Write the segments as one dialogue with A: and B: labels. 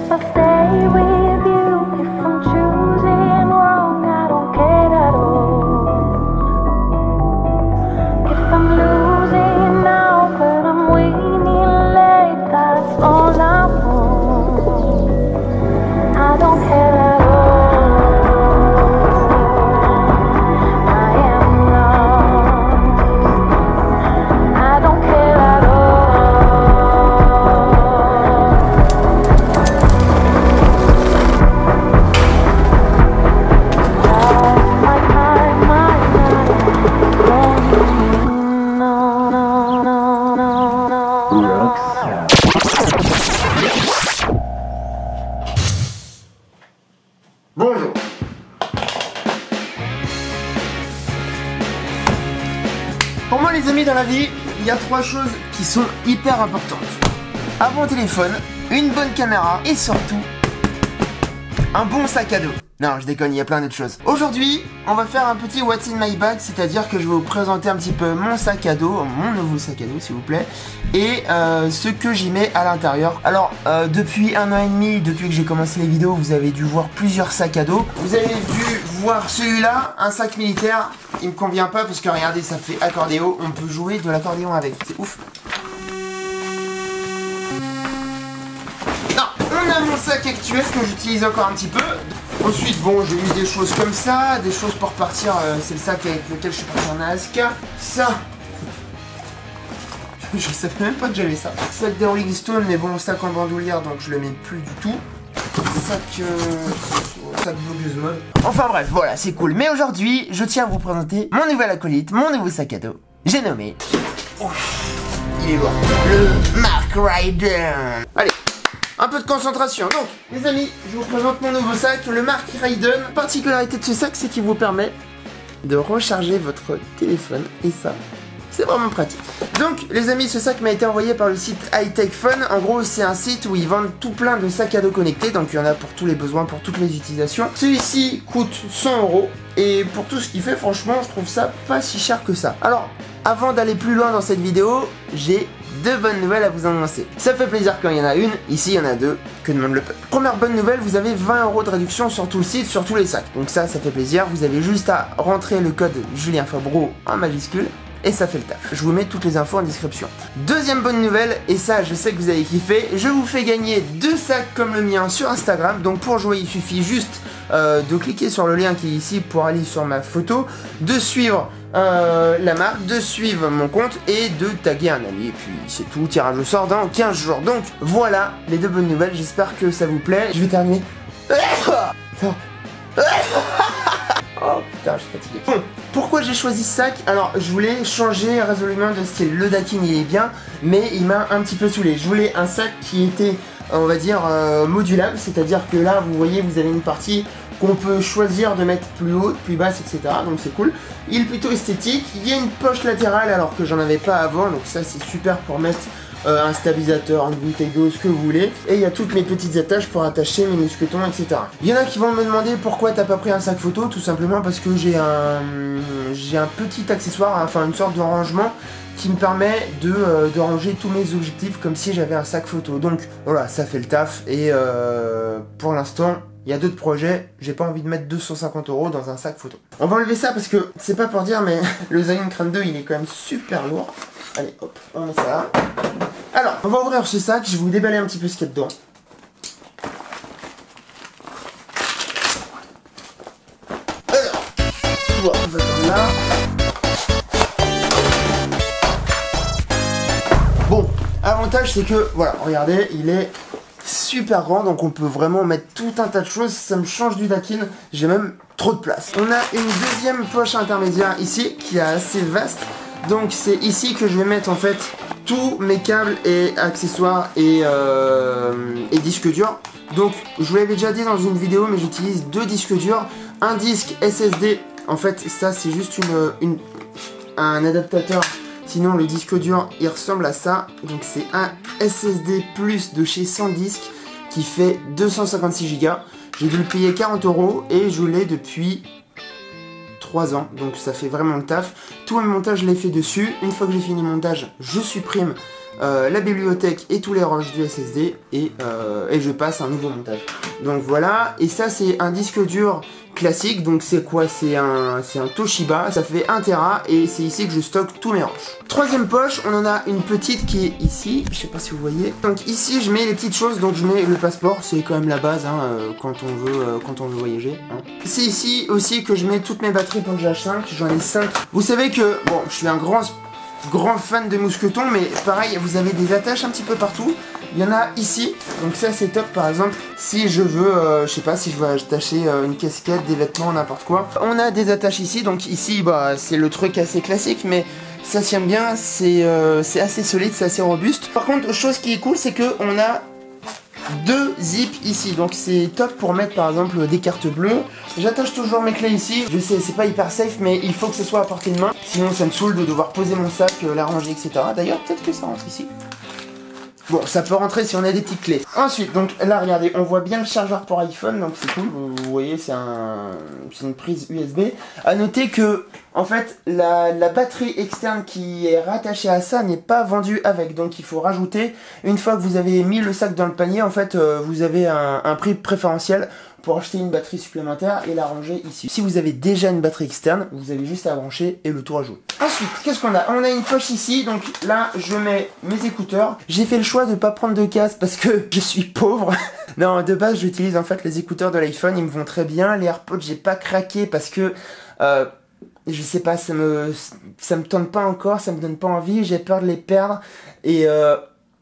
A: If I stay with you, if I'm choosing wrong, I don't care at all. If I'm losing now, but I'm winning late, that's all I want. I don't care at all. I am lost. I don't care at all. Lost my time, my night. No, no, no, no, no, no.
B: Bonjour. Pour moi les amis, dans la vie, il y a 3 choses qui sont hyper importantes. Un bon téléphone, une bonne caméra et surtout un bon sac à dos. Non, je déconne, il y a plein d'autres choses. Aujourd'hui, on va faire un petit What's in my bag, c'est-à-dire que je vais vous présenter un petit peu mon sac à dos, mon nouveau sac à dos s'il vous plaît, et ce que j'y mets à l'intérieur. Alors, depuis 1 an et demi, depuis que j'ai commencé les vidéos, vous avez dû voir plusieurs sacs à dos. Vous avez dû voir celui-là, un sac militaire. Il me convient pas parce que regardez, ça fait accordéon, on peut jouer de l'accordéon avec, c'est ouf. Non, on a mon sac actuel que j'utilise encore un petit peu. Ensuite, bon, j'ai mis des choses comme ça, des choses pour partir, c'est le sac avec lequel je suis parti en Alaska. Ça, je savais même pas que j'avais ça. Sac des Rolling Stones, mais bon, sac en bandoulière, donc je le mets plus du tout. Sac blogueuse mode. Enfin bref, voilà, c'est cool. Mais aujourd'hui, je tiens à vous présenter mon nouvel acolyte, mon nouveau sac à dos. J'ai nommé... il est lourd. Le Mark Ryden. Allez. Un peu de concentration. Donc, les amis, je vous présente mon nouveau sac, le Mark Ryden. La particularité de ce sac, c'est qu'il vous permet de recharger votre téléphone. Et ça, c'est vraiment pratique. Donc, les amis, ce sac m'a été envoyé par le site High-Tech Fun. En gros, c'est un site où ils vendent tout plein de sacs à dos connectés. Donc, il y en a pour tous les besoins, pour toutes les utilisations. Celui-ci coûte 100 €. Et pour tout ce qu'il fait, franchement, je trouve ça pas si cher que ça. Alors, avant d'aller plus loin dans cette vidéo, j'ai 2 bonnes nouvelles à vous annoncer. Ça fait plaisir quand il y en a une, ici il y en a 2, que demande le peuple. Première bonne nouvelle, vous avez 20 € de réduction sur tout le site, sur tous les sacs. Donc ça fait plaisir, vous avez juste à rentrer le code Julien Fabreau en majuscule. Et ça fait le taf. Je vous mets toutes les infos en description. Deuxième bonne nouvelle, et ça je sais que vous avez kiffé, je vous fais gagner 2 sacs comme le mien sur Instagram. Donc pour jouer il suffit juste de cliquer sur le lien qui est ici pour aller sur ma photo, de suivre la marque, de suivre mon compte et de taguer un ami. Et puis c'est tout, tirage au sort dans 15 jours. Donc voilà les 2 bonnes nouvelles, j'espère que ça vous plaît. Je vais terminer. Oh putain, je suis fatigué. Bon, pourquoi j'ai choisi ce sac? Alors, je voulais changer résolument de style. Le Dakin, il est bien, mais il m'a un petit peu saoulé. Je voulais un sac qui était, on va dire, modulable. C'est-à-dire que là, vous voyez, vous avez une partie qu'on peut choisir de mettre plus haute, plus basse, etc. Donc c'est cool. Il est plutôt esthétique. Il y a une poche latérale alors que j'en avais pas avant. Donc ça, c'est super pour mettre un stabilisateur, une bouteille d'eau, ce que vous voulez. Et il y a toutes mes petites attaches pour attacher mes mousquetons, etc. Il y en a qui vont me demander pourquoi t'as pas pris un sac photo. Tout simplement parce que j'ai un petit accessoire, enfin une sorte de rangement qui me permet de ranger tous mes objectifs comme si j'avais un sac photo. Donc voilà, ça fait le taf. Et pour l'instant, il y a d'autres projets, j'ai pas envie de mettre 250 € dans un sac photo. On va enlever ça parce que, c'est pas pour dire, mais le Zion Crane 2, il est quand même super lourd. Allez, hop, on met ça là. Alors, on va ouvrir ce sac, je vais vous déballer un petit peu ce qu'il y a dedans. Alors, on va dans là. Bon, avantage c'est que, voilà, regardez, il est super grand, donc on peut vraiment mettre tout un tas de choses. Ça me change du Dakin, j'ai même trop de place. On a une deuxième poche intermédiaire ici qui est assez vaste. Donc c'est ici que je vais mettre en fait tous mes câbles et accessoires et disques durs. Donc je vous l'avais déjà dit dans une vidéo, mais j'utilise 2 disques durs, un disque SSD. En fait ça c'est juste un adaptateur. Sinon le disque dur il ressemble à ça. Donc c'est un SSD Plus de chez SanDisk qui fait 256 Go. J'ai dû le payer 40 € et je l'ai depuis 3 ans, donc ça fait vraiment le taf. Tout le montage je l'ai fait dessus. Une fois que j'ai fini le montage, je supprime la bibliothèque et tous les ranges du SSD et je passe un nouveau montage. Donc voilà, et ça c'est un disque dur classique, donc c'est quoi? C'est un Toshiba, ça fait 1 Tera et c'est ici que je stocke tous mes ranges. Troisième poche, on en a une petite qui est ici, je sais pas si vous voyez. Donc ici je mets les petites choses, donc je mets le passeport, c'est quand même la base hein, quand on veut voyager. Hein. C'est ici aussi que je mets toutes mes batteries pour le GH5, j'en ai 5. Vous savez que, bon, je suis un grand fan de mousquetons, mais pareil, vous avez des attaches un petit peu partout. Il y en a ici, donc ça c'est top. Par exemple, si je veux, je sais pas, si je veux attacher une casquette, des vêtements, n'importe quoi. On a des attaches ici, donc ici, bah, c'est le truc assez classique, mais ça tient bien, c'est assez solide, c'est assez robuste. Par contre, chose qui est cool, c'est que on a 2 zips ici, donc c'est top pour mettre par exemple des cartes bleues. J'attache toujours mes clés ici, je sais c'est pas hyper safe mais il faut que ce soit à portée de main, sinon ça me saoule de devoir poser mon sac, la ranger etc. D'ailleurs peut-être que ça rentre ici. Bon, ça peut rentrer si on a des petites clés. Ensuite, donc là, regardez, on voit bien le chargeur pour iPhone, donc c'est cool. Vous voyez, c'est une prise USB. À noter que, en fait, la batterie externe qui est rattachée à ça n'est pas vendue avec. Donc, il faut rajouter. Une fois que vous avez mis le sac dans le panier, en fait, vous avez un prix préférentiel pour acheter une batterie supplémentaire et la ranger ici. Si vous avez déjà une batterie externe, vous avez juste à brancher et le tour à jouer. Ensuite, qu'est-ce qu'on a? On a une poche ici, donc là, je mets mes écouteurs. J'ai fait le choix de ne pas prendre de casque parce que je suis pauvre. Non, de base, j'utilise en fait les écouteurs de l'iPhone, ils me vont très bien. Les AirPods, j'ai pas craqué parce que... je sais pas, ça me tente pas encore, ça me donne pas envie, j'ai peur de les perdre. Et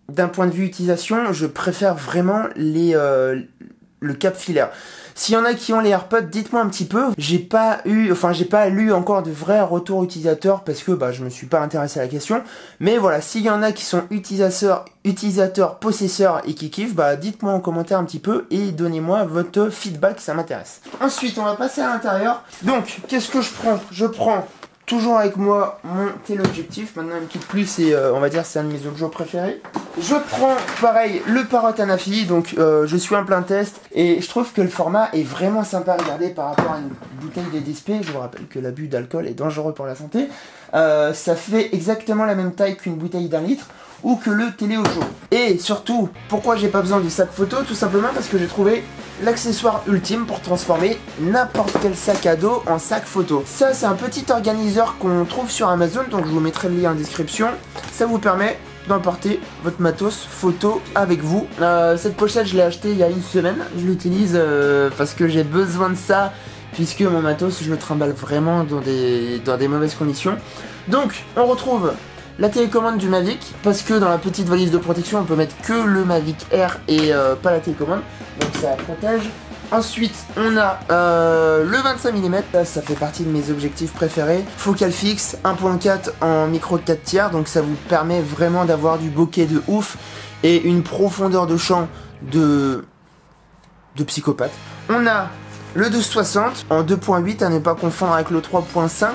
B: d'un point de vue utilisation, je préfère vraiment le cap filaire. S'il y en a qui ont les AirPods, dites-moi un petit peu. J'ai pas lu encore de vrais retours utilisateurs parce que bah je me suis pas intéressé à la question. Mais voilà, s'il y en a qui sont utilisateurs, possesseurs et qui kiffent, bah dites-moi en commentaire un petit peu et donnez-moi votre feedback, ça m'intéresse. Ensuite, on va passer à l'intérieur. Donc, qu'est-ce que je prends? Je prends toujours avec moi mon téléobjectif. Maintenant, une petite plus et on va dire c'est un de mes objets préférés. Je prends pareil le Parrot Anafi, donc je suis en plein test et je trouve que le format est vraiment sympa à regarder par rapport à une bouteille de DSP. Je vous rappelle que l'abus d'alcool est dangereux pour la santé. Ça fait exactement la même taille qu'une bouteille d'1 litre ou que le Téléojo. Et surtout, pourquoi j'ai pas besoin du sac photo? Tout simplement parce que j'ai trouvé l'accessoire ultime pour transformer n'importe quel sac à dos en sac photo. Ça, c'est un petit organiseur qu'on trouve sur Amazon, donc je vous mettrai le lien en description. Ça vous permet d'emporter votre matos photo avec vous. Cette pochette, je l'ai achetée il y a une semaine. Je l'utilise parce que j'ai besoin de ça, puisque mon matos, je le trimballe vraiment dans des mauvaises conditions. Donc, on retrouve la télécommande du Mavic, parce que dans la petite valise de protection, on peut mettre que le Mavic Air et pas la télécommande, donc ça protège. Ensuite, on a le 25 mm, ça fait partie de mes objectifs préférés. Focal fixe, 1.4 en micro 4 tiers, donc ça vous permet vraiment d'avoir du bokeh de ouf et une profondeur de champ de psychopathe. On a le 1260 en 2.8 à ne pas confondre avec le 3.5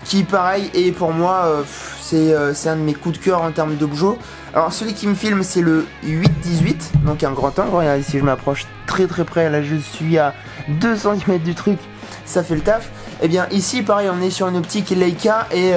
B: qui pareil est pour moi c'est un de mes coups de cœur en termes d'objets. Alors celui qui me filme c'est le 8-18, donc un grand angle. Regardez, si je m'approche très près, là je suis à 2 cm du truc, ça fait le taf. Et bien ici pareil, on est sur une optique Leica et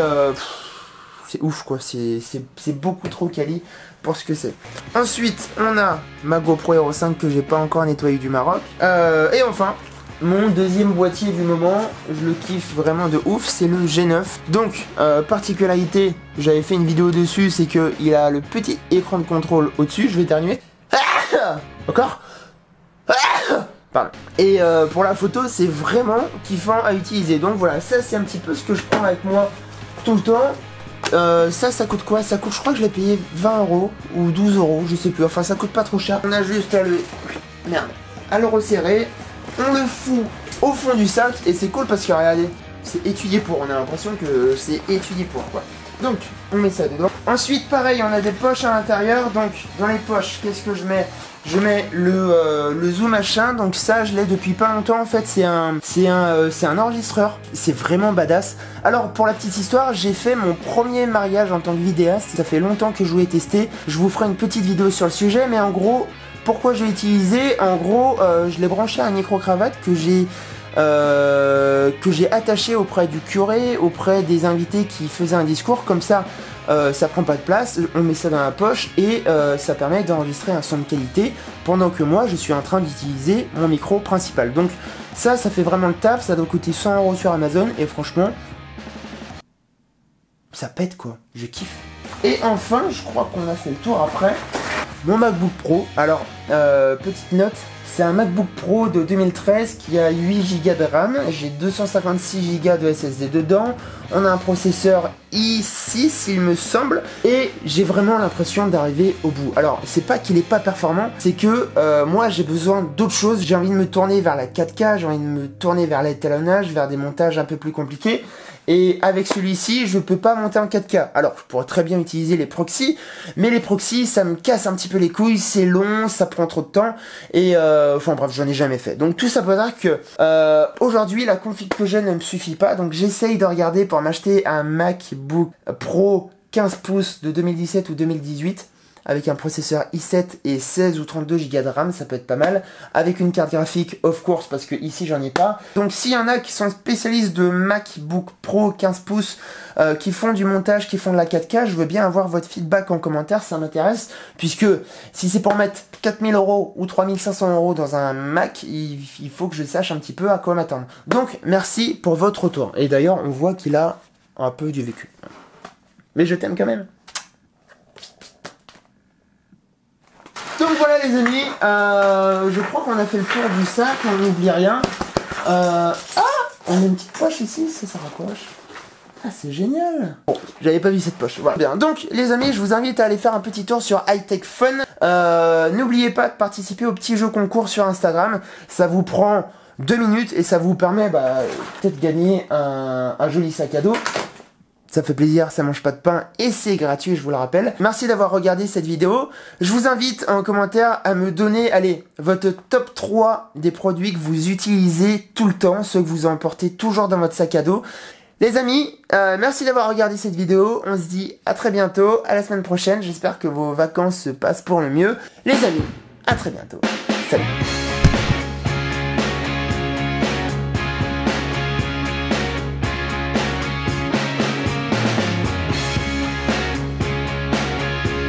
B: c'est ouf quoi, c'est beaucoup trop quali pour ce que c'est. Ensuite on a ma GoPro Hero 5 que j'ai pas encore nettoyé du Maroc. Et enfin mon deuxième boîtier du moment, je le kiffe vraiment de ouf, c'est le G9. Donc, particularité, j'avais fait une vidéo dessus, c'est qu'il a le petit écran de contrôle au-dessus, je vais éternuer. Encore. Pardon. Et pour la photo, c'est vraiment kiffant à utiliser. Donc voilà, ça c'est un petit peu ce que je prends avec moi tout le temps. Ça coûte quoi? Ça coûte, je crois que je l'ai payé 20 € ou 12 €, je sais plus. Enfin, ça coûte pas trop cher. On a juste à le resserrer. On le fout au fond du sac et c'est cool parce que regardez, c'est étudié pour, on a l'impression que c'est étudié pour quoi. Donc on met ça dedans. Ensuite pareil, on a des poches à l'intérieur, donc dans les poches, qu'est-ce que je mets? Je mets le zoom machin, donc ça je l'ai depuis pas longtemps en fait, c'est un enregistreur, c'est vraiment badass. Alors pour la petite histoire, j'ai fait mon premier mariage en tant que vidéaste, ça fait longtemps que je voulais tester, je vous ferai une petite vidéo sur le sujet, mais en gros, pourquoi j'ai utilisé? En gros, je l'ai branché à un micro-cravate que j'ai que j'ai attaché auprès du curé, auprès des invités qui faisaient un discours. Comme ça, ça prend pas de place, on met ça dans la poche et ça permet d'enregistrer un son de qualité pendant que moi je suis en train d'utiliser mon micro principal. Donc ça fait vraiment le taf, ça doit coûter 100 € sur Amazon et franchement, ça pète quoi, je kiffe. Et enfin, je crois qu'on a fait le tour après, mon MacBook Pro. Alors, petite note, c'est un MacBook Pro de 2013 qui a 8 Go de RAM, j'ai 256 Go de SSD dedans, on a un processeur i6 il me semble, et j'ai vraiment l'impression d'arriver au bout. Alors c'est pas qu'il est pas performant, c'est que moi j'ai besoin d'autre chose, j'ai envie de me tourner vers la 4K, j'ai envie de me tourner vers l'étalonnage, vers des montages un peu plus compliqués. Et avec celui-ci, je peux pas monter en 4K. Alors, je pourrais très bien utiliser les proxys, mais les proxys, ça me casse un petit peu les couilles, c'est long, ça prend trop de temps, et enfin bref, j'en ai jamais fait. Donc tout ça pour dire que aujourd'hui, la config que j'ai ne me suffit pas, donc j'essaye de regarder pour m'acheter un MacBook Pro 15 pouces de 2017 ou 2018, avec un processeur i7 et 16 ou 32 Go de RAM, ça peut être pas mal, avec une carte graphique of course, parce que ici j'en ai pas. Donc s'il y en a qui sont spécialistes de MacBook Pro 15 pouces, qui font du montage, qui font de la 4K, je veux bien avoir votre feedback en commentaire, ça m'intéresse, puisque si c'est pour mettre 4000 € ou 3500 € dans un Mac, il faut que je sache un petit peu à quoi m'attendre. Donc merci pour votre retour, et d'ailleurs on voit qu'il a un peu du vécu. Mais je t'aime quand même. Donc voilà les amis, je crois qu'on a fait le tour du sac, on n'oublie rien. Ah, on a une petite poche ici, ça raccroche. Ah c'est génial. Bon, j'avais pas vu cette poche, voilà. Bien, donc les amis, je vous invite à aller faire un petit tour sur Hightech Fun. N'oubliez pas de participer au petit jeu concours sur Instagram, ça vous prend 2 minutes et ça vous permet peut-être de gagner un joli sac à dos. Ça fait plaisir, ça mange pas de pain et c'est gratuit, je vous le rappelle. Merci d'avoir regardé cette vidéo. Je vous invite en commentaire à me donner, allez, votre top 3 des produits que vous utilisez tout le temps, ceux que vous emportez toujours dans votre sac à dos. Les amis, merci d'avoir regardé cette vidéo. On se dit à très bientôt, à la semaine prochaine. J'espère que vos vacances se passent pour le mieux. Les amis, à très bientôt. Salut.